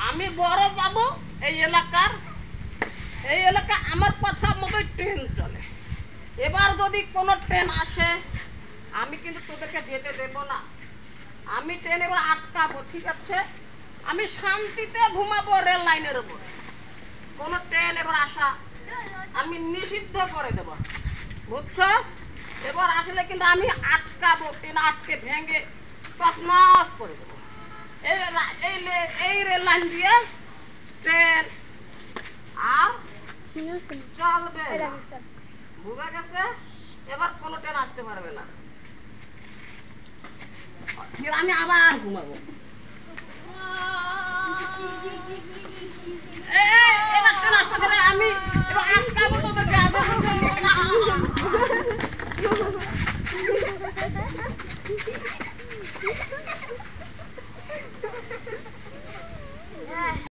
আমি বড় বাবু এই এলাকার, এই এলাকা আমার কথা মতোই ট্রেন চলে। এবার যদি কোনো ট্রেন আসে আমি কিন্তু তোদেরকে যেতে দেব না। আমি ট্রেন এবার আটকাবো, ঠিক আছে? আমি শান্তিতে ঘুমাবো রেল লাইনের উপরে। কোনো ট্রেন এবার আসা আমি নিষিদ্ধ করে দেব, বুঝছো? এবার আসলে কিন্তু আমি আটকাবো, ট্রেন আটকে ভেঙে তছনছ করে দেবো। এই রেল লাইন দিয়ে ট্রেন আর চলবে না, বুঝা গেছে? এবার কোনো ট্রেন আসতে পারবে না। আমি আবার ঘুমাবো।